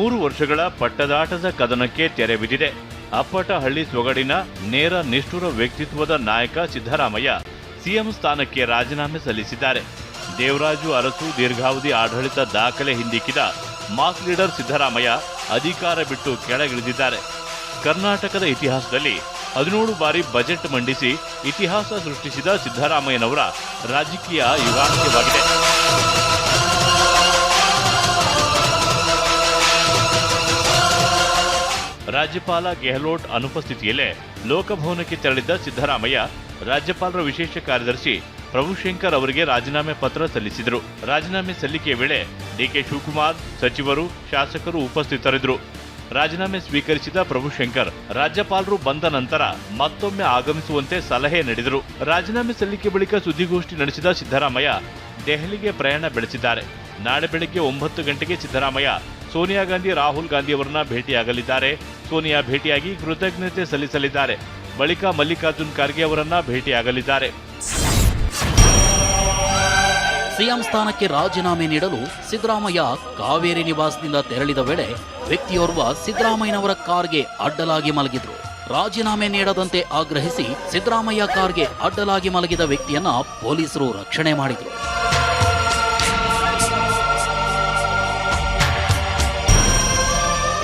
3 ವರ್ಷಗಳ ಪಟ್ಟದಾಟದ ಕದನಕ್ಕೆ ತೆರೆ ಬಿದ್ದಿದೆ. ಅಪ್ಪಟ ಹಳ್ಳಿ ಸೊಗಡಿನ ನೇರ ನಿಷ್ಠುರ ವ್ಯಕ್ತಿತ್ವದ ನಾಯಕ ಸಿದ್ದರಾಮಯ್ಯ ಸಿಎಂ ಸ್ಥಾನಕ್ಕೆ ರಾಜೀನಾಮೆ ಸಲ್ಲಿಸಿದ್ದಾರೆ. ದೇವರಾಜು ಅರಸು ದೀರ್ಘಾವಧಿ ಆಡಳಿತ ದಾಖಲೆ ಹಿಂದಿಕ್ಕಿದ ಮಾಸ್ ಲೀಡರ್ ಸಿದ್ದರಾಮಯ್ಯ ಅಧಿಕಾರ ಬಿಟ್ಟು ಕೆಳಗಿಳಿದಿದ್ದಾರೆ. ಕರ್ನಾಟಕದ ಇತಿಹಾಸದಲ್ಲಿ 17 ಬಾರಿ ಬಜೆಟ್ ಮಂಡಿಸಿ ಇತಿಹಾಸ ಸೃಷ್ಟಿಸಿದ ಸಿದ್ದರಾಮಯ್ಯನವರ ರಾಜಕೀಯ ಯುಗಾಂತ್ಯವಾಗಿದೆ. ರಾಜ್ಯಪಾಲ ಗೆಹ್ಲೋಟ್ ಅನುಪಸ್ಥಿತಿಯಲ್ಲೇ ಲೋಕಭವನಕ್ಕೆ ತೆರಳಿದ್ದ ಸಿದ್ದರಾಮಯ್ಯ ರಾಜ್ಯಪಾಲರ ವಿಶೇಷ ಕಾರ್ಯದರ್ಶಿ ಪ್ರಭುಶಂಕರ್ ಅವರಿಗೆ ರಾಜೀನಾಮೆ ಪತ್ರ ಸಲ್ಲಿಸಿದರು. ರಾಜೀನಾಮೆ ಸಲ್ಲಿಕೆಯ ವೇಳೆ ಡಿಕೆ ಶಿವಕುಮಾರ್, ಸಚಿವರು, ಶಾಸಕರು ಉಪಸ್ಥಿತರಿದ್ದರು. ರಾಜೀನಾಮೆ ಸ್ವೀಕರಿಸಿದ ಪ್ರಭುಶಂಕರ್ ರಾಜ್ಯಪಾಲರು ಬಂದ ನಂತರ ಮತ್ತೊಮ್ಮೆ ಆಗಮಿಸುವಂತೆ ಸಲಹೆ ನೀಡಿದರು. ರಾಜೀನಾಮೆ ಸಲ್ಲಿಕೆ ಬಳಿಕ ಸುದ್ದಿಗೋಷ್ಠಿ ನಡೆಸಿದ ಸಿದ್ದರಾಮಯ್ಯ ದೆಹಲಿಗೆ ಪ್ರಯಾಣ ಬೆಳೆಸಿದ್ದಾರೆ. ನಾಳೆ ಬೆಳಗ್ಗೆ 9 ಗಂಟೆಗೆ ಸಿದ್ದರಾಮಯ್ಯ ಸೋನಿಯಾ ಗಾಂಧಿ, ರಾಹುಲ್ ಗಾಂಧಿ ಅವರನ್ನ ಭೇಟಿಯಾಗಲಿದ್ದಾರೆ. ಸೋನಿಯಾ ಭೇಟಿಯಾಗಿ ಕೃತಜ್ಞತೆ ಸಲ್ಲಿಸಲಿದ್ದಾರೆ. ಬಳಿಕ ಮಲ್ಲಿಕಾರ್ಜುನ್ ಖರ್ಗೆ ಅವರನ್ನ ಭೇಟಿಯಾಗಲಿದ್ದಾರೆ. ಸಿಎಂ ಸ್ಥಾನಕ್ಕೆ ರಾಜೀನಾಮೆ ನೀಡಲು ಸಿದ್ದರಾಮಯ್ಯ ಕಾವೇರಿ ನಿವಾಸದಿಂದ ತೆರಳಿದ ವೇಳೆ ವ್ಯಕ್ತಿಯೋರ್ವ ಸಿದ್ದರಾಮಯ್ಯನವರ ಕಾರ್ಗೆ ಅಡ್ಡಲಾಗಿ ಮಲಗಿದ್ರು. ರಾಜೀನಾಮೆ ನೀಡದಂತೆ ಆಗ್ರಹಿಸಿ ಸಿದ್ದರಾಮಯ್ಯ ಕಾರ್ಗೆ ಅಡ್ಡಲಾಗಿ ಮಲಗಿದ ವ್ಯಕ್ತಿಯನ್ನ ಪೊಲೀಸರು ರಕ್ಷಣೆ ಮಾಡಿದ್ರು.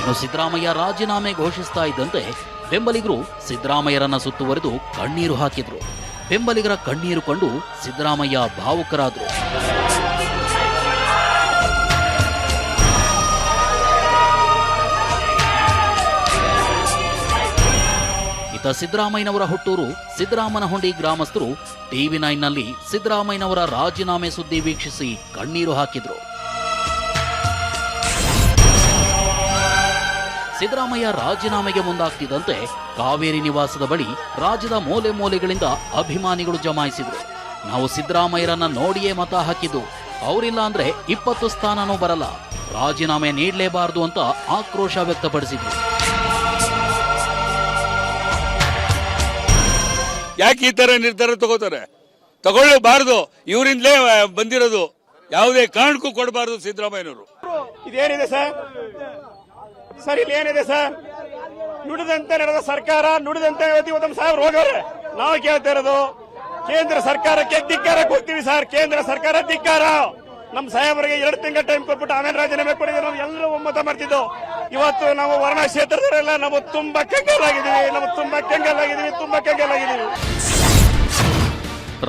ಇನ್ನು ಸಿದ್ದರಾಮಯ್ಯ ರಾಜೀನಾಮೆ ಘೋಷಿಸ್ತಾ ಇದ್ದಂತೆ ಬೆಂಬಲಿಗರು ಸಿದ್ದರಾಮಯ್ಯರನ್ನ ಸುತ್ತುವರೆದು ಕಣ್ಣೀರು ಹಾಕಿದ್ರು. ಬೆಂಬಲಿಗರ ಕಣ್ಣೀರು ಕಂಡು ಸಿದ್ದರಾಮಯ್ಯ ಭಾವುಕರಾದರು. ಇತ್ತ ಸಿದ್ದರಾಮಯ್ಯನವರ ಹುಟ್ಟೂರು ಸಿದ್ದರಾಮನಹೊಂಡಿ ಗ್ರಾಮಸ್ಥರು TV9ನಲ್ಲಿ ಸಿದ್ದರಾಮಯ್ಯನವರ ರಾಜೀನಾಮೆ ಸುದ್ದಿ ವೀಕ್ಷಿಸಿ ಕಣ್ಣೀರು ಹಾಕಿದ್ರು. ಸಿದ್ದರಾಮಯ್ಯ ರಾಜೀನಾಮೆಗೆ ಮುಂದಾಗ್ತಿದ್ದಂತೆ ಕಾವೇರಿ ನಿವಾಸದ ಬಳಿ ರಾಜ್ಯದ ಮೂಲೆ ಮೂಲೆಗಳಿಂದ ಅಭಿಮಾನಿಗಳು ಜಮಾಯಿಸಿದ್ರು. ನಾವು ಸಿದ್ದರಾಮಯ್ಯರನ್ನ ನೋಡಿಯೇ ಮತ ಹಾಕಿದ್ದು, ಅವರಿಲ್ಲ ಅಂದ್ರೆ 20 ಸ್ಥಾನನೂ ಬರಲ್ಲ, ರಾಜೀನಾಮೆ ನೀಡಲೇಬಾರದು ಅಂತ ಆಕ್ರೋಶ ವ್ಯಕ್ತಪಡಿಸಿದ್ರು. ಯಾಕೆ ಈ ತರ ನಿರ್ಧಾರ ತಗೋತಾರೆ? ತಗೊಳ್ಳಬಾರದು, ಇವರಿಂದಲೇ ಬಂದಿರೋದು, ಯಾವುದೇ ಕಾರಣಕ್ಕೂ ಕೊಡಬಾರದು ಸಿದ್ದರಾಮಯ್ಯನವರು. ಇದೇನಿದೆ ಸರ್ ಇಲ್ಲಿ ಏನಿದೆ ಸರ್? ನುಡಿದಂತೆ ನಡೆದ ಸರ್ಕಾರ, ನುಡಿದಂತೆ ಉತ್ತಮ ಸಾಹೇಬ್ರು ಹೋಗವ್ರೆ. ನಾವು ಕೇಳ್ತಾ ಇರೋದು ಕೇಂದ್ರ ಸರ್ಕಾರಕ್ಕೆ ಧಿಕ್ಕಾರ ಕೊಡ್ತೀವಿ ಸರ್. ಕೇಂದ್ರ ಸರ್ಕಾರ ಧಿಕ್ಕಾರ. ನಮ್ಮ ಸಾಹೇಬರಿಗೆ 2 ತಿಂಗಳ ಟೈಮ್ ಕೊಟ್ಬಿಟ್ಟು ಆಮೇಲೆ ರಾಜೀನಾಮೆ ಕೊಡಿದ್ರೆ ನಾವು ಎಲ್ಲರೂ ಒಮ್ಮತ ಮಾಡ್ತಿದ್ದೋ. ಇವತ್ತು ನಾವು ವರ್ಣ ಕ್ಷೇತ್ರದವರೆಲ್ಲ ನಾವು ತುಂಬಾ ಕಂಗಾಲಾಗಿದ್ದೀವಿ.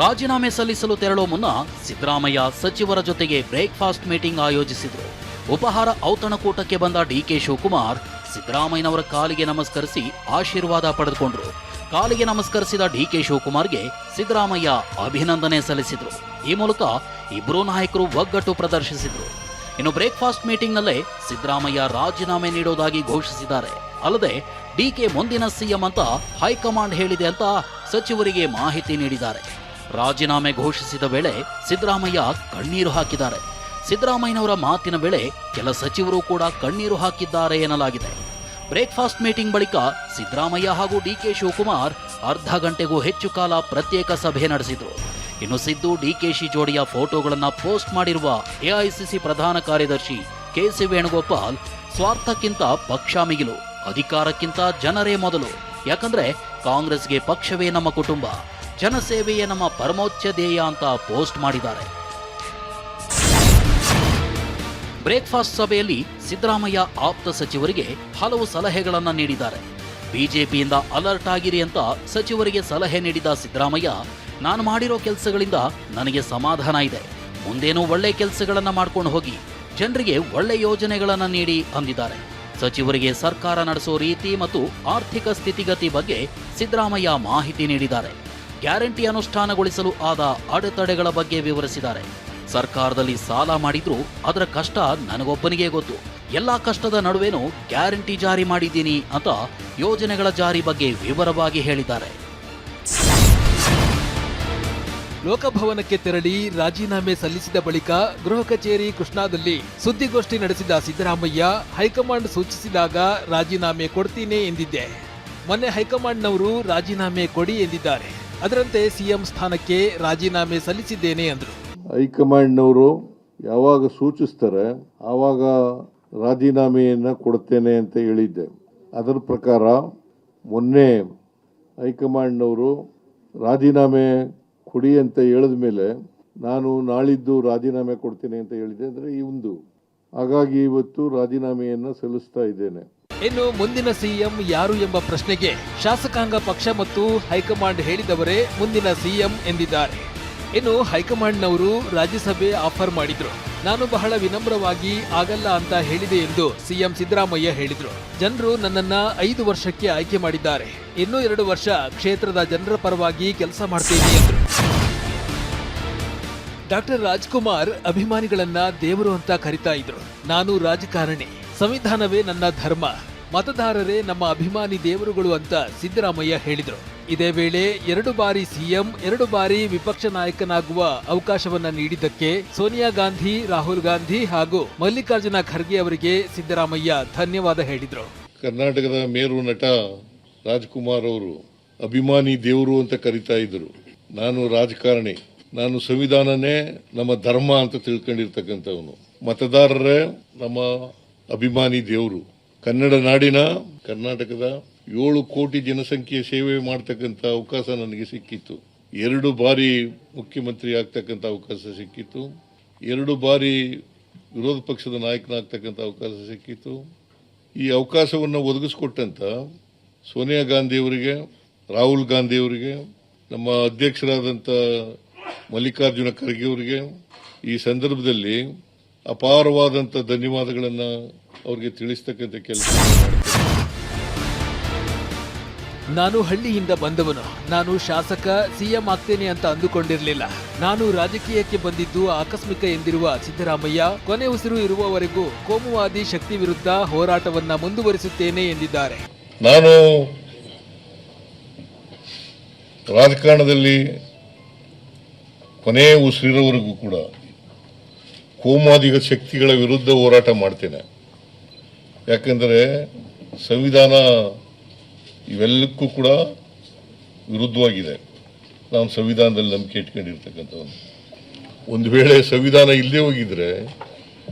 ರಾಜೀನಾಮೆ ಸಲ್ಲಿಸಲು ತೆರಳೋ ಮುನ್ನ ಸಿದ್ದರಾಮಯ್ಯ ಸಚಿವರ ಜೊತೆಗೆ ಬ್ರೇಕ್ಫಾಸ್ಟ್ ಮೀಟಿಂಗ್ ಆಯೋಜಿಸಿದ್ರು. ಉಪಹಾರ ಔತಣಕೂಟಕ್ಕೆ ಬಂದ ಡಿಕೆ ಶಿವಕುಮಾರ್ ಸಿದ್ದರಾಮಯ್ಯನವರ ಕಾಲಿಗೆ ನಮಸ್ಕರಿಸಿ ಆಶೀರ್ವಾದ ಪಡೆದುಕೊಂಡ್ರು. ಕಾಲಿಗೆ ನಮಸ್ಕರಿಸಿದ ಡಿಕೆ ಶಿವಕುಮಾರ್ಗೆ ಸಿದ್ದರಾಮಯ್ಯ ಅಭಿನಂದನೆ ಸಲ್ಲಿಸಿದ್ರು. ಈ ಮೂಲಕ ಇಬ್ಬರೂ ನಾಯಕರು ಒಗ್ಗಟ್ಟು ಪ್ರದರ್ಶಿಸಿದ್ರು. ಇನ್ನು ಬ್ರೇಕ್ಫಾಸ್ಟ್ ಮೀಟಿಂಗ್ನಲ್ಲೇ ಸಿದ್ದರಾಮಯ್ಯ ರಾಜೀನಾಮೆ ನೀಡೋದಾಗಿ ಘೋಷಿಸಿದ್ದಾರೆ. ಅಲ್ಲದೆ ಡಿಕೆ ಮುಂದಿನ ಸಿಎಂ ಅಂತ ಹೈಕಮಾಂಡ್ ಹೇಳಿದೆ ಅಂತ ಸಚಿವರಿಗೆ ಮಾಹಿತಿ ನೀಡಿದ್ದಾರೆ. ರಾಜೀನಾಮೆ ಘೋಷಿಸಿದ ವೇಳೆ ಸಿದ್ದರಾಮಯ್ಯ ಕಣ್ಣೀರು ಹಾಕಿದ್ದಾರೆ. ಸಿದ್ದರಾಮಯ್ಯನವರ ಮಾತಿನ ವೇಳೆ ಕೆಲ ಸಚಿವರು ಕೂಡ ಕಣ್ಣೀರು ಹಾಕಿದ್ದಾರೆ ಎನ್ನಲಾಗಿದೆ. ಬ್ರೇಕ್ಫಾಸ್ಟ್ ಮೀಟಿಂಗ್ ಬಳಿಕ ಸಿದ್ದರಾಮಯ್ಯ ಹಾಗೂ ಡಿಕೆ ಶಿವಕುಮಾರ್ ಅರ್ಧ ಗಂಟೆಗೂ ಹೆಚ್ಚು ಕಾಲ ಪ್ರತ್ಯೇಕ ಸಭೆ ನಡೆಸಿದ್ರು. ಇನ್ನು ಸಿದ್ದು ಡಿಕೆಶಿ ಜೋಡಿಯ ಫೋಟೋಗಳನ್ನು ಪೋಸ್ಟ್ ಮಾಡಿರುವ ಎಐಸಿಸಿ ಪ್ರಧಾನ ಕಾರ್ಯದರ್ಶಿ ಕೆಸಿ ವೇಣುಗೋಪಾಲ್ ಸ್ವಾರ್ಥಕ್ಕಿಂತ ಪಕ್ಷ ಮಿಗಿಲು, ಅಧಿಕಾರಕ್ಕಿಂತ ಜನರೇ ಮೊದಲು, ಯಾಕಂದ್ರೆ ಕಾಂಗ್ರೆಸ್ಗೆ ಪಕ್ಷವೇ ನಮ್ಮ ಕುಟುಂಬ, ಜನಸೇವೆಯೇ ನಮ್ಮ ಪರಮೋಚ್ಚ ಧ್ಯೇಯ ಅಂತ ಪೋಸ್ಟ್ ಮಾಡಿದ್ದಾರೆ. ಬ್ರೇಕ್ಫಾಸ್ಟ್ ಸಭೆಯಲ್ಲಿ ಸಿದ್ದರಾಮಯ್ಯ ಆಪ್ತ ಸಚಿವರಿಗೆ ಹಲವು ಸಲಹೆಗಳನ್ನು ನೀಡಿದ್ದಾರೆ. ಬಿಜೆಪಿಯಿಂದ ಅಲರ್ಟ್ ಆಗಿರಿ ಅಂತ ಸಚಿವರಿಗೆ ಸಲಹೆ ನೀಡಿದ ಸಿದ್ದರಾಮಯ್ಯ, ನಾನು ಮಾಡಿರೋ ಕೆಲಸಗಳಿಂದ ನನಗೆ ಸಮಾಧಾನ ಇದೆ, ಮುಂದೇನೂ ಒಳ್ಳೆ ಕೆಲಸಗಳನ್ನ ಮಾಡ್ಕೊಂಡು ಹೋಗಿ, ಜನರಿಗೆ ಒಳ್ಳೆ ಯೋಜನೆಗಳನ್ನ ನೀಡಿ ಅಂದಿದ್ದಾರೆ. ಸಚಿವರಿಗೆ ಸರ್ಕಾರ ನಡೆಸೋ ರೀತಿ ಮತ್ತು ಆರ್ಥಿಕ ಸ್ಥಿತಿಗತಿ ಬಗ್ಗೆ ಸಿದ್ದರಾಮಯ್ಯ ಮಾಹಿತಿ ನೀಡಿದ್ದಾರೆ. ಗ್ಯಾರಂಟಿ ಅನುಷ್ಠಾನಗೊಳಿಸಲು ಆದ ಅಡೆತಡೆಗಳ ಬಗ್ಗೆ ವಿವರಿಸಿದ್ದಾರೆ. ಸರ್ಕಾರದಲ್ಲಿ ಸಾಲ ಮಾಡಿದ್ರು ಅದರ ಕಷ್ಟ ನನಗೊಬ್ಬನಿಗೆ ಗೊತ್ತು, ಎಲ್ಲಾ ಕಷ್ಟದ ನಡುವೆನೂ ಗ್ಯಾರಂಟಿ ಜಾರಿ ಮಾಡಿದ್ದೀನಿ ಅಂತ ಯೋಜನೆಗಳ ಜಾರಿ ಬಗ್ಗೆ ವಿವರವಾಗಿ ಹೇಳಿದ್ದಾರೆ. ಲೋಕಭವನಕ್ಕೆ ತೆರಳಿ ರಾಜೀನಾಮೆ ಸಲ್ಲಿಸಿದ ಬಳಿಕ ಗೃಹ ಕಚೇರಿ ಕೃಷ್ಣಾದಲ್ಲಿ ಸುದ್ದಿಗೋಷ್ಠಿ ನಡೆಸಿದ ಸಿದ್ದರಾಮಯ್ಯ, ಹೈಕಮಾಂಡ್ ಸೂಚಿಸಿದಾಗ ರಾಜೀನಾಮೆ ಕೊಡ್ತೀನಿ ಎಂದಿದ್ದೆ. ಮೊನ್ನೆ ಹೈಕಮಾಂಡ್ನವರು ರಾಜೀನಾಮೆ ಕೊಡಿ ಎಂದಿದ್ದಾರೆ. ಅದರಂತೆ ಸಿಎಂ ಸ್ಥಾನಕ್ಕೆ ರಾಜೀನಾಮೆ ಸಲ್ಲಿಸಿದ್ದೇನೆ ಎಂದರು. ಹೈಕಮಾಂಡ್ನವರು ಯಾವಾಗ ಸೂಚಿಸ್ತಾರೆ ಆವಾಗ ರಾಜೀನಾಮೆಯನ್ನು ಕೊಡ್ತೇನೆ ಅಂತ ಹೇಳಿದ್ದೆ. ಅದರ ಪ್ರಕಾರ ಮೊನ್ನೆ ಹೈಕಮಾಂಡ್ನವರು ರಾಜೀನಾಮೆ ಕೊಡಿ ಅಂತ ಹೇಳಿದ ಮೇಲೆ ನಾನು ನಾಳಿದ್ದು ರಾಜೀನಾಮೆ ಕೊಡ್ತೇನೆ ಅಂತ ಹೇಳಿದೆ. ಅಂದರೆ ಒಂದು ಹಾಗಾಗಿ ಇವತ್ತು ರಾಜೀನಾಮೆಯನ್ನು ಸಲ್ಲಿಸ್ತಾ ಇದ್ದೇನೆ. ಇನ್ನು ಮುಂದಿನ ಸಿಎಂ ಯಾರು ಎಂಬ ಪ್ರಶ್ನೆಗೆ ಶಾಸಕಾಂಗ ಪಕ್ಷ ಮತ್ತು ಹೈಕಮಾಂಡ್ ಹೇಳಿದವರೇ ಮುಂದಿನ ಸಿಎಂ ಎಂದಿದ್ದಾರೆ. ಇನ್ನು ಹೈಕಮಾಂಡ್ನವರು ರಾಜ್ಯಸಭೆ ಆಫರ್ ಮಾಡಿದ್ರು. ನಾನು ಬಹಳ ವಿನಮ್ರವಾಗಿ ಆಗಲ್ಲ ಅಂತ ಹೇಳಿದೆ ಎಂದು ಸಿಎಂ ಸಿದ್ದರಾಮಯ್ಯ ಹೇಳಿದ್ರು. ಜನರು ನನ್ನನ್ನ 5 ವರ್ಷಕ್ಕೆ ಆಯ್ಕೆ ಮಾಡಿದ್ದಾರೆ. ಇನ್ನೂ 2 ವರ್ಷ ಕ್ಷೇತ್ರದ ಜನರ ಪರವಾಗಿ ಕೆಲಸ ಮಾಡ್ತೇನೆ ಎಂದರು. ಡಾಕ್ಟರ್ ರಾಜ್ಕುಮಾರ್ ಅಭಿಮಾನಿಗಳನ್ನ ದೇವರು ಅಂತ ಕರಿತಾ ಇದ್ರು. ನಾನು ರಾಜಕಾರಣಿ, ಸಂವಿಧಾನವೇ ನನ್ನ ಧರ್ಮ, ಮತದಾರರೇ ನಮ್ಮ ಅಭಿಮಾನಿ ದೇವರುಗಳು ಅಂತ ಸಿದ್ದರಾಮಯ್ಯ ಹೇಳಿದ್ರು. ಇದೇ ವೇಳೆ 2 ಬಾರಿ ಸಿಎಂ, 2 ಬಾರಿ ವಿಪಕ್ಷ ನಾಯಕನಾಗುವ ಅವಕಾಶವನ್ನ ನೀಡಿದ್ದಕ್ಕೆ ಸೋನಿಯಾ ಗಾಂಧಿ, ರಾಹುಲ್ ಗಾಂಧಿ ಹಾಗೂ ಮಲ್ಲಿಕಾರ್ಜುನ ಖರ್ಗೆ ಅವರಿಗೆ ಸಿದ್ದರಾಮಯ್ಯ ಧನ್ಯವಾದ ಹೇಳಿದ್ರು. ಕರ್ನಾಟಕದ ಮೇರು ನಟ ರಾಜ್ಕುಮಾರ್ ಅವರು ಅಭಿಮಾನಿ ದೇವರು ಅಂತ ಕರಿತಾ ಇದ್ರು. ನಾನು ರಾಜಕಾರಣಿ, ನಾನು ಸಂವಿಧಾನನೇ ನಮ್ಮ ಧರ್ಮ ಅಂತ ತಿಳ್ಕೊಂಡಿರ್ತಕ್ಕಂಥವನು, ಮತದಾರರೇ ನಮ್ಮ ಅಭಿಮಾನಿ ದೇವರು, ಕನ್ನಡ ನಾಡಿನ ಕರ್ನಾಟಕದ 7 ಕೋಟಿ ಜನಸಂಖ್ಯೆ ಸೇವೆ ಮಾಡ್ತಕ್ಕಂಥ ಅವಕಾಶ ನನಗೆ ಸಿಕ್ಕಿತ್ತು. 2 ಬಾರಿ ಮುಖ್ಯಮಂತ್ರಿ ಆಗ್ತಕ್ಕಂಥ ಅವಕಾಶ ಸಿಕ್ಕಿತ್ತು. 2 ಬಾರಿ ವಿರೋಧ ಪಕ್ಷದ ನಾಯಕನಾಗ್ತಕ್ಕಂಥ ಅವಕಾಶ ಸಿಕ್ಕಿತ್ತು. ಈ ಅವಕಾಶವನ್ನು ಒದಗಿಸ್ಕೊಟ್ಟಂತ ಸೋನಿಯಾ ಗಾಂಧಿ ಅವರಿಗೆ, ರಾಹುಲ್ ಗಾಂಧಿ ಅವರಿಗೆ, ನಮ್ಮ ಅಧ್ಯಕ್ಷರಾದಂಥ ಮಲ್ಲಿಕಾರ್ಜುನ ಖರ್ಗೆ ಅವರಿಗೆ ಈ ಸಂದರ್ಭದಲ್ಲಿ ಅಪಾರವಾದಂಥ ಧನ್ಯವಾದಗಳನ್ನು ಅವರಿಗೆ ತಿಳಿಸ್ತಕ್ಕಂಥ ಕೆಲಸ ಮಾಡ್ತಾರೆ. ನಾನು ಹಳ್ಳಿಯಿಂದ ಬಂದವನು. ನಾನು ಶಾಸಕ, ಸಿಎಂ ಆಗ್ತೇನೆ ಅಂತ ಅಂದುಕೊಂಡಿರಲಿಲ್ಲ. ನಾನು ರಾಜಕೀಯಕ್ಕೆ ಬಂದಿದ್ದು ಆಕಸ್ಮಿಕ ಎಂದಿರುವ ಸಿದ್ದರಾಮಯ್ಯ, ಕೊನೆ ಉಸಿರು ಇರುವವರೆಗೂ ಕೋಮುವಾದಿ ಶಕ್ತಿ ವಿರುದ್ಧ ಹೋರಾಟವನ್ನ ಮುಂದುವರಿಸುತ್ತೇನೆ ಎಂದಿದ್ದಾರೆ. ನಾನು ರಾಜಕಾರಣದಲ್ಲಿ ಕೊನೆ ಉಸಿರಿರೋವರೆಗೂ ಕೂಡ ಕೋಮುವಾದಿ ಶಕ್ತಿಗಳ ವಿರುದ್ಧ ಹೋರಾಟ ಮಾಡ್ತೇನೆ. ಯಾಕೆಂದರೆ ಸಂವಿಧಾನ ಇವೆಲ್ಲಕ್ಕೂ ಕೂಡ ವಿರುದ್ಧವಾಗಿದೆ. ನಾನು ಸಂವಿಧಾನದಲ್ಲಿ ನಂಬಿಕೆ ಇಟ್ಕೊಂಡಿರ್ತಕ್ಕಂಥವನು. ಒಂದು ವೇಳೆ ಸಂವಿಧಾನ ಇಲ್ಲದೆ ಹೋಗಿದ್ರೆ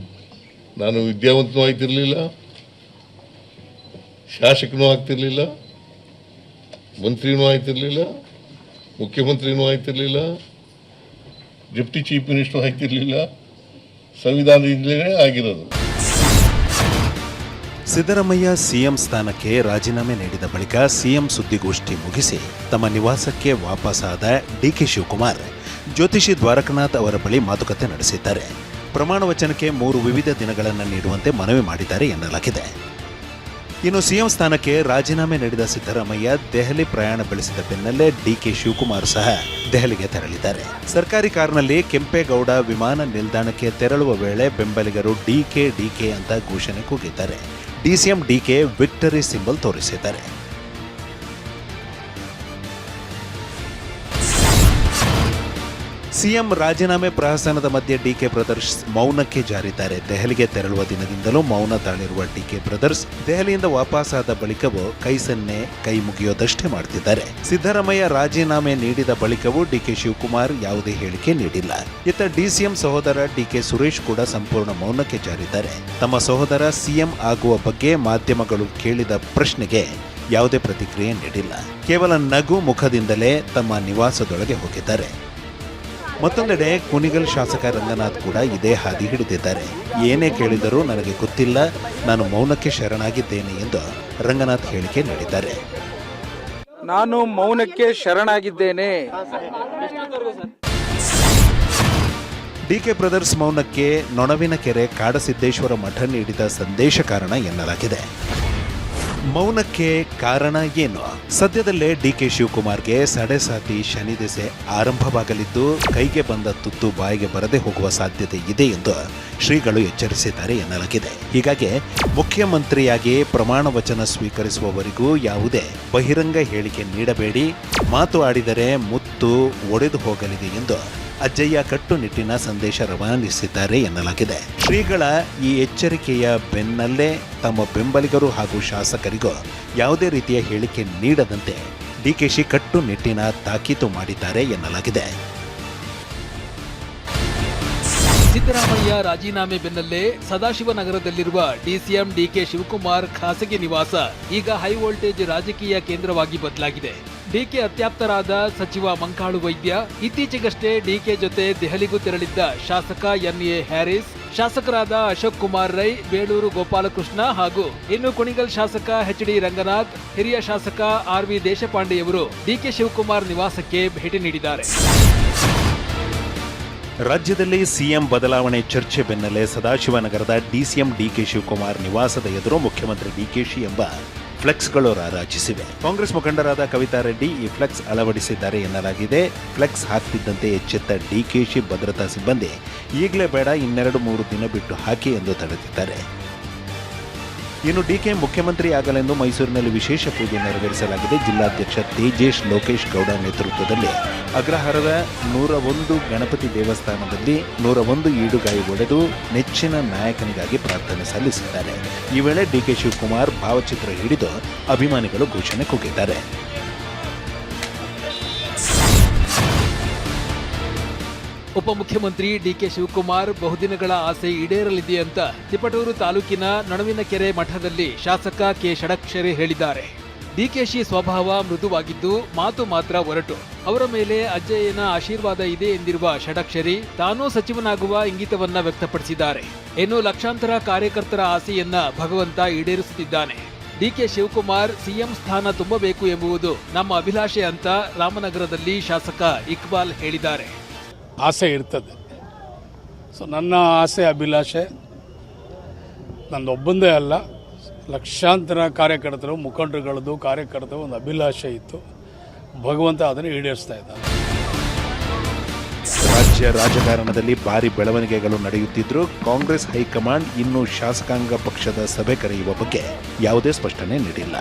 ನಾನು ವಿದ್ಯಾವಂತನೂ ಆಗ್ತಿರ್ಲಿಲ್ಲ, ಶಾಸಕನೂ ಆಗ್ತಿರ್ಲಿಲ್ಲ, ಮಂತ್ರಿನೂ ಆಗ್ತಿರ್ಲಿಲ್ಲ, ಮುಖ್ಯಮಂತ್ರಿನೂ ಆಗ್ತಿರ್ಲಿಲ್ಲ, ಡೆಪ್ಟಿ ಚೀಫ್ ಮಿನಿಸ್ಟರ್ ಆಗ್ತಿರ್ಲಿಲ್ಲ. ಸಂವಿಧಾನದಿಂದಲೇ ಆಗಿರೋದು. ಸಿದ್ದರಾಮಯ್ಯ ಸಿಎಂ ಸ್ಥಾನಕ್ಕೆ ರಾಜೀನಾಮೆ ನೀಡಿದ ಬಳಿಕ ಸಿಎಂ ಸುದ್ದಿಗೋಷ್ಠಿ ಮುಗಿಸಿ ತಮ್ಮ ನಿವಾಸಕ್ಕೆ ವಾಪಸ್ಸಾದ ಡಿಕೆ ಶಿವಕುಮಾರ್ ಜ್ಯೋತಿಷಿ ದ್ವಾರಕನಾಥ್ ಅವರ ಬಳಿ ಮಾತುಕತೆ ನಡೆಸಿದ್ದಾರೆ. ಪ್ರಮಾಣ ವಚನಕ್ಕೆ 3 ವಿವಿಧ ದಿನಗಳನ್ನು ನೀಡುವಂತೆ ಮನವಿ ಮಾಡಿದ್ದಾರೆ ಎನ್ನಲಾಗಿದೆ. ಇನ್ನು ಸಿಎಂ ಸ್ಥಾನಕ್ಕೆ ರಾಜೀನಾಮೆ ನೀಡಿದ ಸಿದ್ದರಾಮಯ್ಯ ದೆಹಲಿ ಪ್ರಯಾಣ ಬೆಳೆಸಿದ ಬೆನ್ನಲ್ಲೇ ಡಿಕೆ ಶಿವಕುಮಾರ್ ಸಹ ದೆಹಲಿಗೆ ತೆರಳಿದ್ದಾರೆ. ಸರ್ಕಾರಿ ಕಾರ್ನಲ್ಲಿ ಕೆಂಪೇಗೌಡ ವಿಮಾನ ನಿಲ್ದಾಣಕ್ಕೆ ತೆರಳುವ ವೇಳೆ ಬೆಂಬಲಿಗರು ಡಿಕೆ ಅಂತ ಘೋಷಣೆ ಕೂಗಿದ್ದಾರೆ. ಡಿಸಿಎಂ ಡಿಕೆ ವಿಕ್ಟರಿ ಸಿಂಬಲ್ ತೋರಿಸಿದ್ದಾರೆ. ಸಿಎಂ ರಾಜೀನಾಮೆ ಪ್ರಹಸನದ ಮಧ್ಯೆ ಡಿಕೆ ಬ್ರದರ್ಸ್ ಮೌನಕ್ಕೆ ಜಾರಿದ್ದಾರೆ. ದೆಹಲಿಗೆ ತೆರಳುವ ದಿನದಿಂದಲೂ ಮೌನ ತಾಳಿರುವ ಡಿಕೆ ಬ್ರದರ್ಸ್ ದೆಹಲಿಯಿಂದ ವಾಪಸ್ಸಾದ ಬಳಿಕವೂ ಕೈ ಸನ್ನೆ, ಕೈ ಮುಗಿಯೋದಷ್ಟೇ ಮಾಡ್ತಿದ್ದಾರೆ. ಸಿದ್ದರಾಮಯ್ಯ ರಾಜೀನಾಮೆ ನೀಡಿದ ಬಳಿಕವೂ ಡಿಕೆ ಶಿವಕುಮಾರ್ ಯಾವುದೇ ಹೇಳಿಕೆ ನೀಡಿಲ್ಲ. ಇತ್ತ ಡಿಸಿಎಂ ಸಹೋದರ ಡಿಕೆ ಸುರೇಶ್ ಕೂಡ ಸಂಪೂರ್ಣ ಮೌನಕ್ಕೆ ಜಾರಿದ್ದಾರೆ. ತಮ್ಮ ಸಹೋದರ ಸಿಎಂ ಆಗುವ ಬಗ್ಗೆ ಮಾಧ್ಯಮಗಳು ಕೇಳಿದ ಪ್ರಶ್ನೆಗೆ ಯಾವುದೇ ಪ್ರತಿಕ್ರಿಯೆ ನೀಡಿಲ್ಲ. ಕೇವಲ ನಗು ಮುಖದಿಂದಲೇ ತಮ್ಮ ನಿವಾಸದೊಳಗೆ ಹೋಗಿದ್ದಾರೆ. ಮತ್ತೊಂದೆಡೆ ಕುಣಿಗಲ್ ಶಾಸಕ ರಂಗನಾಥ್ ಕೂಡ ಇದೇ ಹಾದಿ ಹಿಡಿದಿದ್ದಾರೆ. ಏನೇ ಕೇಳಿದರೂ ನನಗೆ ಗೊತ್ತಿಲ್ಲ, ನಾನು ಮೌನಕ್ಕೆ ಶರಣಾಗಿದ್ದೇನೆ ಎಂದು ರಂಗನಾಥ್ ಹೇಳಿಕೆ ನೀಡಿದ್ದಾರೆ. ನಾನು ಮೌನಕ್ಕೆ ಶರಣಾಗಿದ್ದೇನೆ. ಡಿಕೆ ಬ್ರದರ್ಸ್ ಮೌನಕ್ಕೆ ನೊಣವಿನಕೆರೆ ಕಾಡಸಿದ್ದೇಶ್ವರ ಮಠ ನೀಡಿದ ಸಂದೇಶ ಕಾರಣ ಎನ್ನಲಾಗಿದೆ. ಮೌನಕ್ಕೆ ಕಾರಣ ಏನು? ಸದ್ಯದಲ್ಲೇ ಡಿಕೆ ಶಿವಕುಮಾರ್ಗೆ ಸಡೆಸಾತಿ ಶನಿದೆಸೆ ಆರಂಭವಾಗಲಿದ್ದು ಕೈಗೆ ಬಂದ ತುತ್ತು ಬಾಯಿಗೆ ಬರದೆ ಹೋಗುವ ಸಾಧ್ಯತೆ ಇದೆ ಎಂದು ಶ್ರೀಗಳು ಎಚ್ಚರಿಸಿದ್ದಾರೆ ಎನ್ನಲಾಗಿದೆ. ಹೀಗಾಗಿ ಮುಖ್ಯಮಂತ್ರಿಯಾಗಿ ಪ್ರಮಾಣ ವಚನ ಸ್ವೀಕರಿಸುವವರೆಗೂ ಯಾವುದೇ ಬಹಿರಂಗ ಹೇಳಿಕೆ ನೀಡಬೇಡಿ, ಮಾತು ಆಡಿದರೆ ಮುತ್ತು ಒಡೆದು ಹೋಗಲಿದೆ ಎಂದು ಅಜ್ಜಯ್ಯ ಕಟ್ಟುನಿಟ್ಟಿನ ಸಂದೇಶ ರವಾನಿಸಿದ್ದಾರೆ ಎನ್ನಲಾಗಿದೆ. ಶ್ರೀಗಳ ಈ ಎಚ್ಚರಿಕೆಯ ಬೆನ್ನಲ್ಲೇ ತಮ್ಮ ಬೆಂಬಲಿಗರು ಹಾಗೂ ಶಾಸಕರಿಗೂ ಯಾವುದೇ ರೀತಿಯ ಹೇಳಿಕೆ ನೀಡದಂತೆ ಡಿಕೆಶಿ ಕಟ್ಟುನಿಟ್ಟಿನ ತಾಕೀತು ಮಾಡಿದ್ದಾರೆ ಎನ್ನಲಾಗಿದೆ. ಸಿದ್ದರಾಮಯ್ಯ ರಾಜೀನಾಮೆ ಬೆನ್ನಲ್ಲೇ ಸದಾಶಿವನಗರದಲ್ಲಿರುವ ಡಿಸಿಎಂ ಡಿಕೆ ಶಿವಕುಮಾರ್ ಖಾಸಗಿ ನಿವಾಸ ಈಗ ಹೈ ವೋಲ್ಟೇಜ್ ರಾಜಕೀಯ ಕೇಂದ್ರವಾಗಿ ಬದಲಾಗಿದೆ. ಡಿಕೆ ಅತ್ಯಾಪ್ತರಾದ ಸಚಿವ ಮಂಕಾಳು ವೈದ್ಯ, ಇತ್ತೀಚೆಗಷ್ಟೇ ಡಿಕೆ ಜೊತೆ ದೆಹಲಿಗೂ ತೆರಳಿದ್ದ ಶಾಸಕ ಎನ್ಎ ಹ್ಯಾರಿಸ್, ಶಾಸಕರಾದ ಅಶೋಕ್ ಕುಮಾರ್ ರೈ, ಬೇಳೂರು ಗೋಪಾಲಕೃಷ್ಣ ಹಾಗೂ ಇನ್ನು ಕುಣಿಗಲ್ ಶಾಸಕ ಎಚ್ಡಿ ರಂಗನಾಥ್, ಹಿರಿಯ ಶಾಸಕ ಆರ್ವಿ ದೇಶಪಾಂಡೆಯವರು ಡಿಕೆ ಶಿವಕುಮಾರ್ ನಿವಾಸಕ್ಕೆ ಭೇಟಿ ನೀಡಿದ್ದಾರೆ. ರಾಜ್ಯದಲ್ಲಿ ಸಿಎಂ ಬದಲಾವಣೆ ಚರ್ಚೆ ಬೆನ್ನಲ್ಲೇ ಸದಾಶಿವನಗರದ ಡಿಸಿಎಂ ಡಿಕೆ ಶಿವಕುಮಾರ್ ನಿವಾಸದ ಎದುರು ಮುಖ್ಯಮಂತ್ರಿ ಡಿಕೆಶಿ ಎಂಬ ಫ್ಲೆಕ್ಸ್ಗಳು ರಾರಾಜಿಸಿವೆ. ಕಾಂಗ್ರೆಸ್ ಮುಖಂಡರಾದ ಕವಿತಾ ರೆಡ್ಡಿ ಈ ಫ್ಲೆಕ್ಸ್ ಅಳವಡಿಸಿದ್ದಾರೆ ಎನ್ನಲಾಗಿದೆ. ಫ್ಲೆಕ್ಸ್ ಹಾಕ್ತಿದ್ದಂತೆ ಎಚ್ಚೆತ್ತ ಡಿಕೆಶಿ ಭದ್ರತಾ ಸಿಬ್ಬಂದಿ ಈಗಲೇ ಬೇಡ, 2-3 ದಿನ ಬಿಟ್ಟು ಹಾಕಿ ಎಂದು ತಡೆದಿದ್ದಾರೆ. ಇನ್ನು ಡಿಕೆ ಮುಖ್ಯಮಂತ್ರಿ ಆಗಲೆಂದು ಮೈಸೂರಿನಲ್ಲಿ ವಿಶೇಷ ಪೂಜೆ ನೆರವೇರಿಸಲಾಗಿದೆ. ಜಿಲ್ಲಾಧ್ಯಕ್ಷ ತೇಜೇಶ್ ಲೋಕೇಶ್ ಗೌಡ ನೇತೃತ್ವದಲ್ಲಿ ಅಗ್ರಹಾರದ 101 ಗಣಪತಿ ದೇವಸ್ಥಾನದಲ್ಲಿ 101 ಈಡುಗಾಯಿ ಒಡೆದು ನೆಚ್ಚಿನ ನಾಯಕನಿಗಾಗಿ ಪ್ರಾರ್ಥನೆ ಸಲ್ಲಿಸಿದ್ದಾರೆ. ಈ ವೇಳೆ ಡಿಕೆ ಶಿವಕುಮಾರ್ ಭಾವಚಿತ್ರ ಹಿಡಿದು ಅಭಿಮಾನಿಗಳು ಘೋಷಣೆ ಕೂಗಿದ್ದಾರೆ. ಉಪಮುಖ್ಯಮಂತ್ರಿ ಡಿಕೆ ಶಿವಕುಮಾರ್ ಬಹುದಿನಗಳ ಆಸೆ ಈಡೇರಲಿದೆ ಅಂತ ತಿಪಟೂರು ತಾಲೂಕಿನ ನೊಣವಿನಕೆರೆ ಮಠದಲ್ಲಿ ಶಾಸಕ ಕೆ ಷಡಕ್ಷರಿ ಹೇಳಿದ್ದಾರೆ. ಡಿಕೆಶಿ ಸ್ವಭಾವ ಮೃದುವಾಗಿದ್ದು ಮಾತು ಮಾತ್ರ ಒರಟು. ಅವರ ಮೇಲೆ ಅಜ್ಜಯ್ಯನ ಆಶೀರ್ವಾದ ಇದೆ ಎಂದಿರುವ ಷಡಕ್ಷರಿ ತಾನೂ ಸಚಿವನಾಗುವ ಇಂಗಿತವನ್ನ ವ್ಯಕ್ತಪಡಿಸಿದ್ದಾರೆ. ಇನ್ನು ಲಕ್ಷಾಂತರ ಕಾರ್ಯಕರ್ತರ ಆಸೆಯನ್ನ ಭಗವಂತ ಈಡೇರಿಸುತ್ತಿದ್ದಾನೆ. ಡಿಕೆ ಶಿವಕುಮಾರ್ ಸಿಎಂ ಸ್ಥಾನ ತುಂಬಬೇಕು ಎಂಬುದು ನಮ್ಮ ಅಭಿಲಾಷೆ ಅಂತ ರಾಮನಗರದಲ್ಲಿ ಶಾಸಕ ಇಕ್ಬಾಲ್ ಹೇಳಿದ್ದಾರೆ. ಆಸೆ ಇರ್ತದೆ. ಸೊ ನನ್ನ ಆಸೆ ಅಭಿಲಾಷೆ ನನ್ನೊಬ್ಬಂದೇ ಅಲ್ಲ, ಲಕ್ಷಾಂತರ ಕಾರ್ಯಕರ್ತರು, ಮುಖಂಡರುಗಳದ್ದು ಕಾರ್ಯಕರ್ತರು ಒಂದು ಅಭಿಲಾಷೆ ಇತ್ತು. ಭಗವಂತ ಅದನ್ನು ಈಡೇರಿಸ್ತಾ ಇದ್ದಾನೆ. ರಾಜ್ಯ ರಾಜಕಾರಣದಲ್ಲಿ ಭಾರಿ ಬೆಳವಣಿಗೆಗಳು ನಡೆಯುತ್ತಿದ್ದರೂ ಕಾಂಗ್ರೆಸ್ ಹೈಕಮಾಂಡ್ ಇನ್ನೂ ಶಾಸಕಾಂಗ ಪಕ್ಷದ ಸಭೆ ಕರೆಯುವ ಬಗ್ಗೆ ಯಾವುದೇ ಸ್ಪಷ್ಟನೆ ನೀಡಿಲ್ಲ.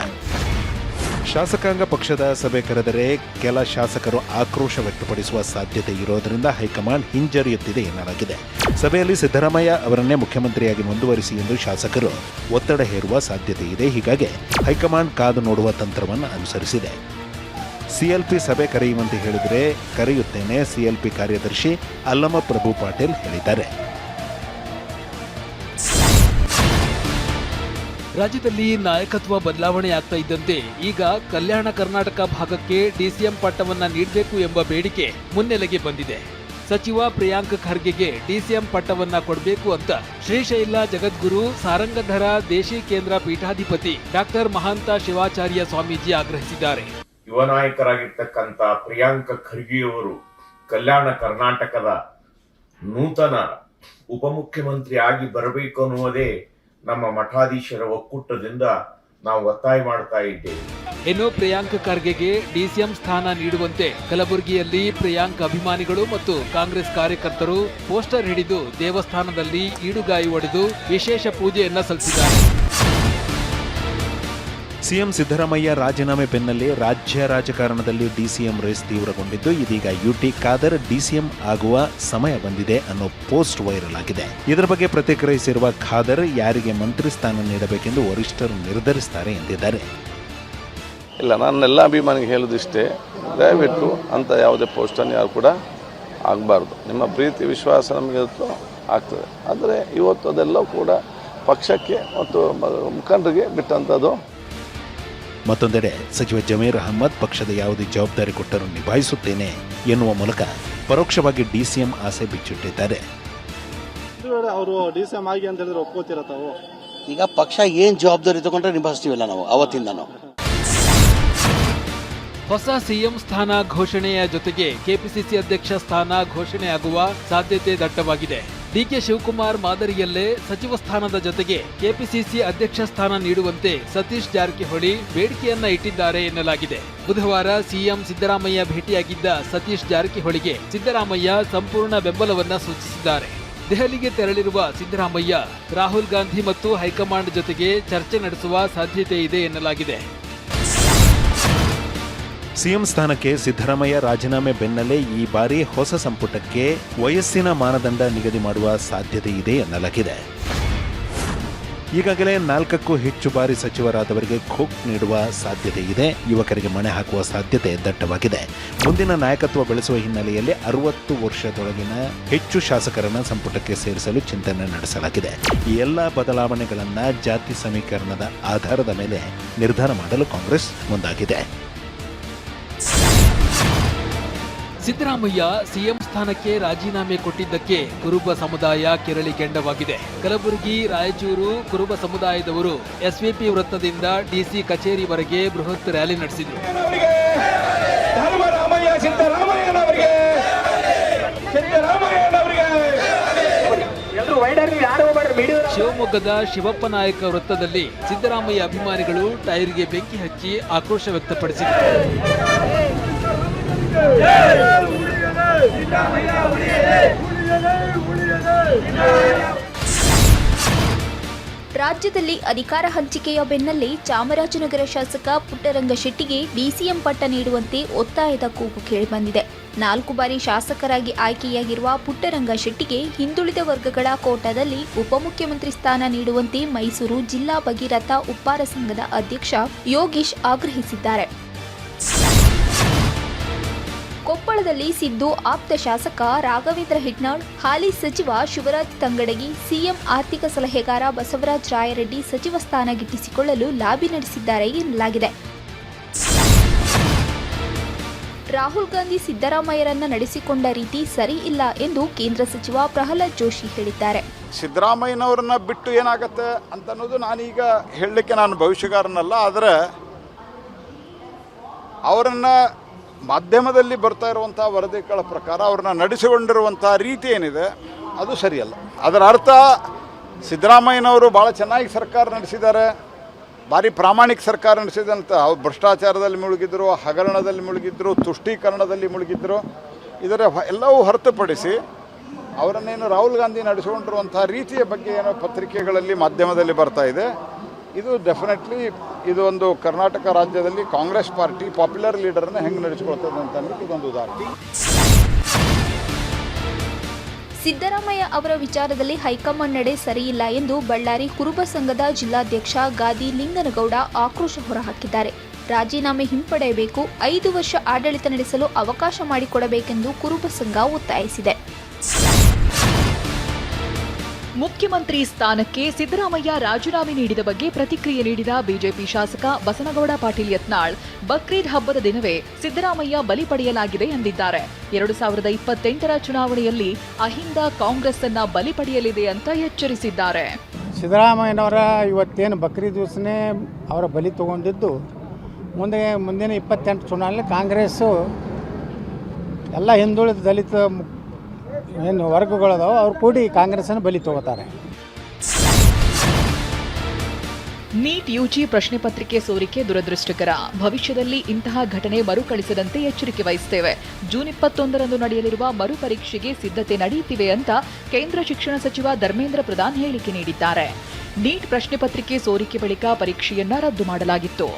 ಶಾಸಕಾಂಗ ಪಕ್ಷದ ಸಭೆ ಕರೆದರೆ ಕೆಲ ಶಾಸಕರು ಆಕ್ರೋಶ ವ್ಯಕ್ತಪಡಿಸುವ ಸಾಧ್ಯತೆ ಇರೋದರಿಂದ ಹೈಕಮಾಂಡ್ ಹಿಂಜರಿಯುತ್ತಿದೆ ಎನ್ನಲಾಗಿದೆ. ಸಭೆಯಲ್ಲಿ ಸಿದ್ದರಾಮಯ್ಯ ಅವರನ್ನೇ ಮುಖ್ಯಮಂತ್ರಿಯಾಗಿ ಮುಂದುವರಿಸಿ ಎಂದು ಶಾಸಕರು ಒತ್ತಡ ಹೇರುವ ಸಾಧ್ಯತೆ ಇದೆ. ಹೀಗಾಗಿ ಹೈಕಮಾಂಡ್ ಕಾದು ನೋಡುವ ತಂತ್ರವನ್ನು ಅನುಸರಿಸಿದೆ. ಸಿಎಲ್ಪಿ ಸಭೆ ಕರೆಯುವಂತೆ ಹೇಳಿದರೆ ಕರೆಯುತ್ತೇನೆ, ಸಿಎಲ್ಪಿ ಕಾರ್ಯದರ್ಶಿ ಅಲ್ಲಮ ಪ್ರಭು ಪಾಟೀಲ್ ಹೇಳಿದ್ದಾರೆ. ರಾಜ್ಯದಲ್ಲಿ ನಾಯಕತ್ವ ಬದಲಾವಣೆ ಆಗ್ತಾ ಇದ್ದಂತೆ ಈಗ ಕಲ್ಯಾಣ ಕರ್ನಾಟಕ ಭಾಗಕ್ಕೆ ಡಿಸಿಎಂ ಪಟ್ಟವನ್ನ ನೀಡಬೇಕು ಎಂಬ ಬೇಡಿಕೆ ಮುನ್ನೆಲೆಗೆ ಬಂದಿದೆ. ಸಚಿವ ಪ್ರಿಯಾಂಕ್ ಖರ್ಗೆಗೆ ಡಿಸಿಎಂ ಪಟ್ಟವನ್ನ ಕೊಡಬೇಕು ಅಂತ ಶ್ರೀಶೈಲ ಜಗದ್ಗುರು ಸಾರಂಗಧರ ದೇಶಿ ಕೇಂದ್ರ ಪೀಠಾಧಿಪತಿ ಡಾಕ್ಟರ್ ಮಹಾಂತ ಶಿವಾಚಾರ್ಯ ಸ್ವಾಮೀಜಿ ಆಗ್ರಹಿಸಿದ್ದಾರೆ. ಯುವ ನಾಯಕರಾಗಿರ್ತಕ್ಕಂಥ ಪ್ರಿಯಾಂಕ್ ಖರ್ಗೆಯವರು ಕಲ್ಯಾಣ ಕರ್ನಾಟಕದ ನೂತನ ಉಪಮುಖ್ಯಮಂತ್ರಿ ಆಗಿ ಬರಬೇಕು ಅನ್ನುವುದೇ ನಮ್ಮ ಮಠಾಧೀಶರ ಒಕ್ಕೂಟದಿಂದ ನಾವು ಒತ್ತಾಯ ಮಾಡ್ತಾ ಇದ್ದೇವೆ. ಇನ್ನು ಪ್ರಿಯಾಂಕ್ ಖರ್ಗೆಗೆ ಡಿಸಿಎಂ ಸ್ಥಾನ ನೀಡುವಂತೆ ಕಲಬುರಗಿಯಲ್ಲಿ ಪ್ರಿಯಾಂಕ್ ಅಭಿಮಾನಿಗಳು ಮತ್ತು ಕಾಂಗ್ರೆಸ್ ಕಾರ್ಯಕರ್ತರು ಪೋಸ್ಟರ್ ಹಿಡಿದು ದೇವಸ್ಥಾನದಲ್ಲಿ ಈಡುಗಾಯಿ ಒಡೆದು ವಿಶೇಷ ಪೂಜೆಯನ್ನ ಸಲ್ಲಿಸಿದ್ದಾರೆ. ಸಿಎಂ ಸಿದ್ದರಾಮಯ್ಯ ರಾಜೀನಾಮೆ ಬೆನ್ನಲ್ಲೇ ರಾಜ್ಯ ರಾಜಕಾರಣದಲ್ಲಿ ಡಿಸಿಎಂ ರೇಸ್ ತೀವ್ರಗೊಂಡಿದ್ದು ಇದೀಗ ಯುಟಿ ಖಾದರ್ ಡಿಸಿಎಂ ಆಗುವ ಸಮಯ ಬಂದಿದೆ ಅನ್ನೋ ಪೋಸ್ಟ್ ವೈರಲ್ ಆಗಿದೆ. ಇದರ ಬಗ್ಗೆ ಪ್ರತಿಕ್ರಿಯಿಸಿರುವ ಖಾದರ್ ಯಾರಿಗೆ ಮಂತ್ರಿ ಸ್ಥಾನ ನೀಡಬೇಕೆಂದು ವರಿಷ್ಠರು ನಿರ್ಧರಿಸುತ್ತಾರೆ ಎಂದಿದ್ದಾರೆ. ಇಲ್ಲ, ನನ್ನೆಲ್ಲ ಅಭಿಮಾನಿಗೆ ಹೇಳೋದಿಷ್ಟೇ, ದಯವಿಟ್ಟು ಅಂತ ಯಾವುದೇ ಪೋಸ್ಟನ್ನು ಯಾರು ಕೂಡ ಆಗಬಾರ್ದು. ನಿಮ್ಮ ಪ್ರೀತಿ ವಿಶ್ವಾಸ ನಮಗೆ ಆಗ್ತದೆ. ಆದರೆ ಇವತ್ತು ಅದೆಲ್ಲವೂ ಕೂಡ ಪಕ್ಷಕ್ಕೆ ಮತ್ತು ಮುಖಂಡರಿಗೆ ಬಿಟ್ಟಂಥದ್ದು. ಮತ್ತೊಂದೆಡೆ ಸಚಿವ ಜಮೀರ್ ಅಹಮ್ಮದ್ ಪಕ್ಷದ ಯಾವುದೇ ಜವಾಬ್ದಾರಿ ಕೊಟ್ಟರೂ ನಿಭಾಯಿಸುತ್ತೇನೆ ಎನ್ನುವ ಮೂಲಕ ಪರೋಕ್ಷವಾಗಿ ಡಿಸಿಎಂ ಆಸೆ ಬಿಚ್ಚಿಟ್ಟಿದ್ದಾರೆ. ಅವರು ಡಿಸಿಎಂ ಆಗಿ ಅಂತ ಹೇಳಿದ್ರೆ ಒಪ್ಕೋತೀರ ತಾವು? ಈಗ ಪಕ್ಷ ಏನ್ ಜವಾಬ್ದಾರಿ ತಗೊಂಡ್ರೆ ನಿಭಾಯಿಸ್ತೀವಿಲ್ಲ ನಾವು ಅವತ್ತಿಂದನೂ. ಹೊಸ ಸಿಎಂ ಸ್ಥಾನ ಘೋಷಣೆಯ ಜೊತೆಗೆ ಕೆಪಿಸಿಸಿ ಅಧ್ಯಕ್ಷ ಸ್ಥಾನ ಘೋಷಣೆಯಾಗುವ ಸಾಧ್ಯತೆ ದಟ್ಟವಾಗಿದೆ. ಡಿಕೆ ಶಿವಕುಮಾರ್ ಮಾದರಿಯಲ್ಲೇ ಸಚಿವ ಸ್ಥಾನದ ಜೊತೆಗೆ ಕೆಪಿಸಿಸಿ ಅಧ್ಯಕ್ಷ ಸ್ಥಾನ ನೀಡುವಂತೆ ಸತೀಶ್ ಜಾರಕಿಹೊಳಿ ಬೇಡಿಕೆಯನ್ನ ಇಟ್ಟಿದ್ದಾರೆ ಎನ್ನಲಾಗಿದೆ. ಬುಧವಾರ ಸಿಎಂ ಸಿದ್ದರಾಮಯ್ಯ ಭೇಟಿಯಾಗಿದ್ದ ಸತೀಶ್ ಜಾರಕಿಹೊಳಿಗೆ ಸಿದ್ದರಾಮಯ್ಯ ಸಂಪೂರ್ಣ ಬೆಂಬಲವನ್ನ ಸೂಚಿಸಿದ್ದಾರೆ. ದೆಹಲಿಗೆ ತೆರಳಿರುವ ಸಿದ್ದರಾಮಯ್ಯ ರಾಹುಲ್ ಗಾಂಧಿ ಮತ್ತು ಹೈಕಮಾಂಡ್ ಜೊತೆಗೆ ಚರ್ಚೆ ನಡೆಸುವ ಸಾಧ್ಯತೆ ಇದೆ ಎನ್ನಲಾಗಿದೆ. ಸಿಎಂ ಸ್ಥಾನಕ್ಕೆ ಸಿದ್ದರಾಮಯ್ಯ ರಾಜೀನಾಮೆ ಬೆನ್ನಲ್ಲೇ ಈ ಬಾರಿ ಹೊಸ ಸಂಪುಟಕ್ಕೆ ವಯಸ್ಸಿನ ಮಾನದಂಡ ನಿಗದಿ ಮಾಡುವ ಸಾಧ್ಯತೆ ಇದೆ ಎನ್ನಲಾಗಿದೆ. ಈಗಾಗಲೇ 4ಕ್ಕೂ ಹೆಚ್ಚು ಬಾರಿ ಸಚಿವರಾದವರಿಗೆ ಖೋಕ್ ನೀಡುವ ಸಾಧ್ಯತೆ ಇದೆ. ಯುವಕರಿಗೆ ಮಣೆ ಹಾಕುವ ಸಾಧ್ಯತೆ ದಟ್ಟವಾಗಿದೆ. ಮುಂದಿನ ನಾಯಕತ್ವ ಬೆಳೆಸುವ ಹಿನ್ನೆಲೆಯಲ್ಲಿ 60 ವರ್ಷದೊಳಗಿನ ಹೆಚ್ಚು ಶಾಸಕರನ್ನು ಸಂಪುಟಕ್ಕೆ ಸೇರಿಸಲು ಚಿಂತನೆ ನಡೆಸಲಾಗಿದೆ. ಈ ಎಲ್ಲ ಬದಲಾವಣೆಗಳನ್ನು ಜಾತಿ ಸಮೀಕರಣದ ಆಧಾರದ ಮೇಲೆ ನಿರ್ಧಾರ ಮಾಡಲು ಕಾಂಗ್ರೆಸ್ ಮುಂದಾಗಿದೆ. ಸಿದ್ದರಾಮಯ್ಯ ಸಿಎಂ ಸ್ಥಾನಕ್ಕೆ ರಾಜೀನಾಮೆ ಕೊಟ್ಟಿದ್ದಕ್ಕೆ ಕುರುಬ ಸಮುದಾಯ ಕೆರಳಿಗೆಂಡವಾಗಿದೆ. ಕಲಬುರಗಿ, ರಾಯಚೂರು ಕುರುಬ ಸಮುದಾಯದವರು ಎಸ್ವಿಪಿ ವೃತ್ತದಿಂದ ಡಿಸಿ ಕಚೇರಿವರೆಗೆ ಬೃಹತ್ ರ್ಯಾಲಿ ನಡೆಸಿದರು. ಶಿವಮೊಗ್ಗದ ಶಿವಪ್ಪ ನಾಯಕ ವೃತ್ತದಲ್ಲಿ ಸಿದ್ದರಾಮಯ್ಯ ಅಭಿಮಾನಿಗಳು ಟೈರ್ಗೆ ಬೆಂಕಿ ಹಚ್ಚಿ ಆಕ್ರೋಶ ವ್ಯಕ್ತಪಡಿಸಿದರು. ರಾಜ್ಯದಲ್ಲಿ ಅಧಿಕಾರ ಹಂಚಿಕೆಯ ಬೆನ್ನಲ್ಲೇ ಚಾಮರಾಜನಗರ ಶಾಸಕ ಪುಟ್ಟರಂಗ ಶೆಟ್ಟಿಗೆ ಡಿಸಿಎಂ ಪಟ್ಟ ನೀಡುವಂತೆ ಒತ್ತಾಯದ ಕೂಗು ಕೇಳಿಬಂದಿದೆ. 4 ಬಾರಿ ಶಾಸಕರಾಗಿ ಆಯ್ಕೆಯಾಗಿರುವ ಪುಟ್ಟರಂಗ ಶೆಟ್ಟಿಗೆ ಹಿಂದುಳಿದ ವರ್ಗಗಳ ಕೋಟಾದಲ್ಲಿ ಉಪಮುಖ್ಯಮಂತ್ರಿ ಸ್ಥಾನ ನೀಡುವಂತೆ ಮೈಸೂರು ಜಿಲ್ಲಾ ಭಗೀರಥ ಉಪ್ಪಾರ ಸಂಘದ ಅಧ್ಯಕ್ಷ ಯೋಗೀಶ್ ಆಗ್ರಹಿಸಿದ್ದಾರೆ. ಕೊಪ್ಪಳದಲ್ಲಿ ಸಿದ್ದು ಆಪ್ತ ಶಾಸಕ ರಾಘವೇಂದ್ರ ಹಿಟ್ನಾಳ್, ಹಾಲಿ ಸಚಿವ ಶಿವರಾಜ್ ತಂಗಡಗಿ, ಸಿಎಂ ಆರ್ಥಿಕ ಸಲಹೆಗಾರ ಬಸವರಾಜ ರಾಯರೆಡ್ಡಿ ಸಚಿವ ಸ್ಥಾನ ಗಿಟ್ಟಿಸಿಕೊಳ್ಳಲು ಲಾಬಿ ನಡೆಸಿದ್ದಾರೆ ಎನ್ನಲಾಗಿದೆ. ರಾಹುಲ್ ಗಾಂಧಿ ಸಿದ್ದರಾಮಯ್ಯರನ್ನ ನಡೆಸಿಕೊಂಡ ರೀತಿ ಸರಿ ಇಲ್ಲ ಎಂದು ಕೇಂದ್ರ ಸಚಿವ ಪ್ರಹ್ಲಾದ್ ಜೋಶಿ ಹೇಳಿದ್ದಾರೆ. ಸಿದ್ದರಾಮಯ್ಯನವರನ್ನ ಬಿಟ್ಟು ಏನಾಗತ್ತೆ ಅಂತ ಅನ್ನೋದು ನಾನೀಗ ಹೇಳಲಿಕ್ಕೆ ನಾನು ಭವಿಷ್ಯಗಾರನಲ್ಲ. ಆದರೆ ಅವರನ್ನು ಮಾಧ್ಯಮದಲ್ಲಿ ಬರ್ತಾ ಇರುವಂಥ ವರದಿಗಳ ಪ್ರಕಾರ ಅವ್ರನ್ನ ನಡೆಸಿಕೊಂಡಿರುವಂಥ ರೀತಿ ಏನಿದೆ ಅದು ಸರಿಯಲ್ಲ. ಅದರ ಅರ್ಥ ಸಿದ್ದರಾಮಯ್ಯನವರು ಭಾಳ ಚೆನ್ನಾಗಿ ಸರ್ಕಾರ ನಡೆಸಿದ್ದಾರೆ, ಭಾರಿ ಪ್ರಾಮಾಣಿಕ ಸರ್ಕಾರ ನಡೆಸಿದಂಥ ಅವ್ರು ಭ್ರಷ್ಟಾಚಾರದಲ್ಲಿ ಮುಳುಗಿದ್ರು, ಹಗರಣದಲ್ಲಿ ಮುಳುಗಿದ್ರು, ತುಷ್ಟೀಕರಣದಲ್ಲಿ ಮುಳುಗಿದ್ರು. ಇದರ ಎಲ್ಲವೂ ಹೊರತುಪಡಿಸಿ ಅವರನ್ನೇನು ರಾಹುಲ್ ಗಾಂಧಿ ನಡೆಸಿಕೊಂಡಿರುವಂಥ ರೀತಿಯ ಬಗ್ಗೆ ಏನೋ ಪತ್ರಿಕೆಗಳಲ್ಲಿ ಮಾಧ್ಯಮದಲ್ಲಿ ಬರ್ತಾ ಇದೆ. ಇದು ಡೆಫಿನೆಟ್ಲಿ ಇದು ಒಂದು ಕರ್ನಾಟಕ ರಾಜ್ಯದಲ್ಲಿ ಕಾಂಗ್ರೆಸ್ ಪಾರ್ಟಿ ಪಾಪ್ಯುಲರ್ ಲೀಡರ್ನ ಹೆಂಗೆ ನಡೆಸಿಕೊಳ್ತದೆ ಅಂತ ಅನ್ನೋದು ಇದೊಂದು ಉದಾಹರಣೆ. ಸಿದ್ದರಾಮಯ್ಯ ಅವರ ವಿಚಾರದಲ್ಲಿ ಹೈಕಮಾಂಡ್ ನಡೆ ಸರಿಯಿಲ್ಲ ಎಂದು ಬಳ್ಳಾರಿ ಕುರುಬ ಸಂಘದ ಜಿಲ್ಲಾಧ್ಯಕ್ಷ ಗಾದಿ ಲಿಂಗನಗೌಡ ಆಕ್ರೋಶ ಹೊರಹಾಕಿದ್ದಾರೆ. ರಾಜೀನಾಮೆ ಹಿಂಪಡೆಯಬೇಕು, 5 ವರ್ಷ ಆಡಳಿತ ನಡೆಸಲು ಅವಕಾಶ ಮಾಡಿಕೊಡಬೇಕೆಂದು ಕುರುಬ ಸಂಘ ಒತ್ತಾಯಿಸಿದೆ. ಮುಖ್ಯಮಂತ್ರಿ ಸ್ಥಾನಕ್ಕೆ ಸಿದ್ದರಾಮಯ್ಯ ರಾಜೀನಾಮೆ ನೀಡಿದ ಬಗ್ಗೆ ಪ್ರತಿಕ್ರಿಯೆ ನೀಡಿದ ಬಿಜೆಪಿ ಶಾಸಕ ಬಸನಗೌಡ ಪಾಟೀಲ್ ಯತ್ನಾಳ್, ಬಕ್ರೀದ್ ಹಬ್ಬದ ದಿನವೇ ಸಿದ್ದರಾಮಯ್ಯ ಬಲಿ ಪಡೆಯಲಾಗಿದೆ ಎಂದಿದ್ದಾರೆ. 2028ರ ಚುನಾವಣೆಯಲ್ಲಿ ಅಹಿಂದ ಕಾಂಗ್ರೆಸ್ ಅನ್ನ ಬಲಿ ಪಡೆಯಲಿದೆ ಅಂತ ಎಚ್ಚರಿಸಿದ್ದಾರೆ. ಸಿದ್ದರಾಮಯ್ಯನವರ ಇವತ್ತೇನು ಬಕ್ರೀದ್ ದಿವಸನೇ ಅವರ ಬಲಿ ತಗೊಂಡಿದ್ದು, ಮುಂದಿನ 28 ಚುನಾವಣೆಯಲ್ಲಿ ಕಾಂಗ್ರೆಸ್ಸು ಎಲ್ಲ ಹಿಂದುಳಿದ ದಲಿತ ಏನು ವರ್ಗಗಳದಾವ ಅವ್ರು ಕೂಡಿ ಕಾಂಗ್ರೆಸ್ಸನ್ನು ಬಲಿ ತಗೋತಾರೆ. ನೀಟ್ ಯುಜಿ ಪ್ರಶ್ನೆ ಪತ್ರಿಕೆ ಸೋರಿಕೆ ದುರದೃಷ್ಟಕರ. ಭವಿಷ್ಯದಲ್ಲಿ ಇಂತಹ ಘಟನೆ ಮರುಕಳಿಸದಂತೆ ಎಚ್ಚರಿಕೆ ವಹಿಸುತ್ತೇವೆ. ಜೂನ್ 21ರಂದು ನಡೆಯಲಿರುವ ಮರುಪರೀಕ್ಷೆಗೆ ಸಿದ್ಧತೆ ನಡೆಯುತ್ತಿವೆ ಅಂತ ಕೇಂದ್ರ ಶಿಕ್ಷಣ ಸಚಿವ ಧರ್ಮೇಂದ್ರ ಪ್ರಧಾನ್ ಹೇಳಿಕೆ ನೀಡಿದ್ದಾರೆ. ನೀಟ್ ಪ್ರಶ್ನೆ ಪತ್ರಿಕೆ ಸೋರಿಕೆ ಬಳಿಕ ಪರೀಕ್ಷೆಯನ್ನ ರದ್ದು ಮಾಡಲಾಗಿತ್ತು.